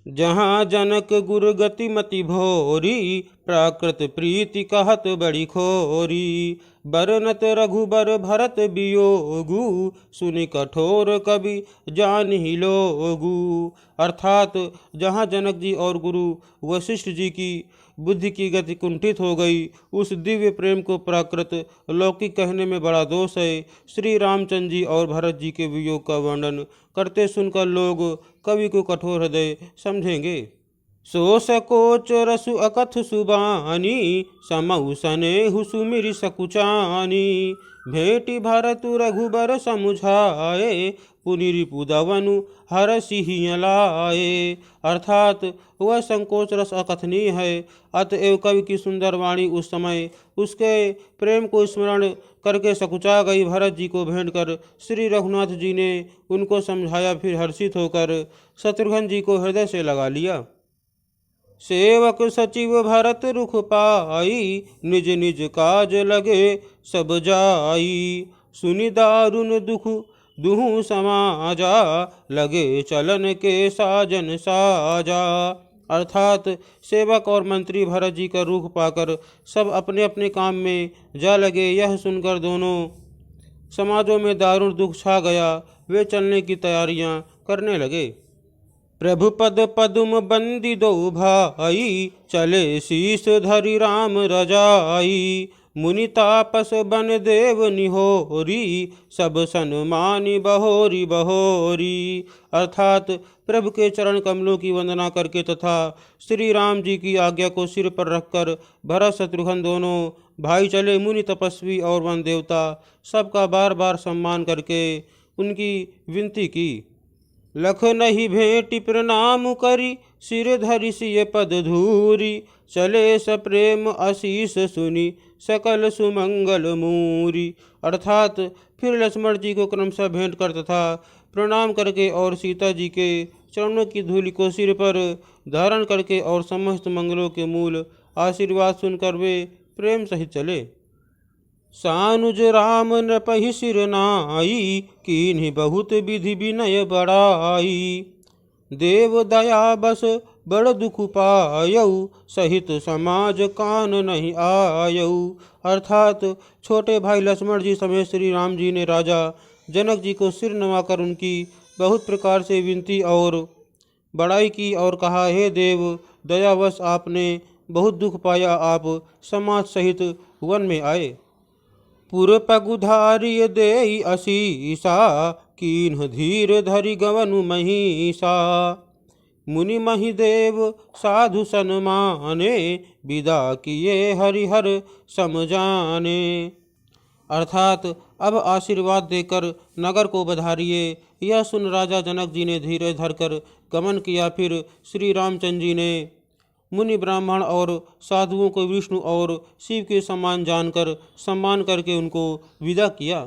जहाँ जनक गुरु गति मति भोरी, प्राकृत प्रीति कहत बड़ी खोरी। बरनत रघुबर भरत वियोगु, सुनि कठोर कवि जान ही लोगु। अर्थात जहाँ जनक जी और गुरु वशिष्ठ जी की बुद्धि की गति कुंठित हो गई, उस दिव्य प्रेम को प्राकृत लौकिक कहने में बड़ा दोष है। श्री रामचंद्र जी और भरत जी के वियोग का वर्णन करते सुनकर लोग कवि को कठोर हृदय समझेंगे। सो सकोच रसु अकथ सुबानी, समऊ सनेहु सुमिरि सकुचानी। भेटी भरतु रघुबर समुझाए, पुनि रिपुदवनु हरषि लाए। अर्थात वह संकोच रस अकथनीय है, अतएव कवि की सुंदर वाणी उस समय उसके प्रेम को स्मरण करके सकुचा गई। भरत जी को भेंट कर श्री रघुनाथ जी ने उनको समझाया, फिर हर्षित होकर शत्रुघ्न जी को हृदय से लगा लिया। सेवक सचिव भरत रुख पाई, निज निज काज लगे सब जाई। सुनि दारुन दुख दुहु समाजा, लगे चलन के साजन साजा। अर्थात सेवक और मंत्री भरत जी का रुख पाकर सब अपने अपने काम में जा लगे। यह सुनकर दोनों समाजों में दारुण दुख छा गया। वे चलने की तैयारियां करने लगे। प्रभु पद पदुम बंदी दो भाई, चले शीस धरि राम रजाई। मुनि तापस बन देव निहोरी, सब सन्मानी बहोरी बहोरी। अर्थात प्रभु के चरण कमलों की वंदना करके तथा श्री राम जी की आज्ञा को सिर पर रखकर भरत शत्रुघ्न दोनों भाई चले। मुनि तपस्वी और वन देवता सबका बार बार सम्मान करके उनकी विनती की। लख नहीं भेंटि प्रणाम करी, सिर धरि सिय पद धूरी। चले सप्रेम आशीष सुनी, सकल सुमंगल मूरी। अर्थात फिर लक्ष्मण जी को क्रमशः भेंट कर तथा प्रणाम करके और सीता जी के चरणों की धूलि को सिर पर धारण करके और समस्त मंगलों के मूल आशीर्वाद सुनकर वे प्रेम सहित चले। सानुज राम नृपहि सिर नाई, कीन्हि बहुत विधि विनय बड़ाई। देव दया बस बड़ दुख पायऊ, सहित समाज कान नहीं आयऊ। अर्थात छोटे भाई लक्ष्मण जी समेत श्री राम जी ने राजा जनक जी को सिर नवाकर उनकी बहुत प्रकार से विनती और बड़ाई की और कहा, हे देव दयावश आपने बहुत दुख पाया, आप समाज सहित वन में आए। पुर पगुधारिय देई असीसा, कीन्ह धीर धरि गवनु महिषा। मुनि महिदेव साधु सन्माने, विदा किए हरिहर समझाने। अर्थात अब आशीर्वाद देकर नगर को बधारिए। यह सुन राजा जनक जी ने धीरे धरकर गमन किया। फिर श्री रामचंद्र जी ने मुनि ब्राह्मण और साधुओं को विष्णु और शिव के समान जानकर सम्मान करके उनको विदा किया।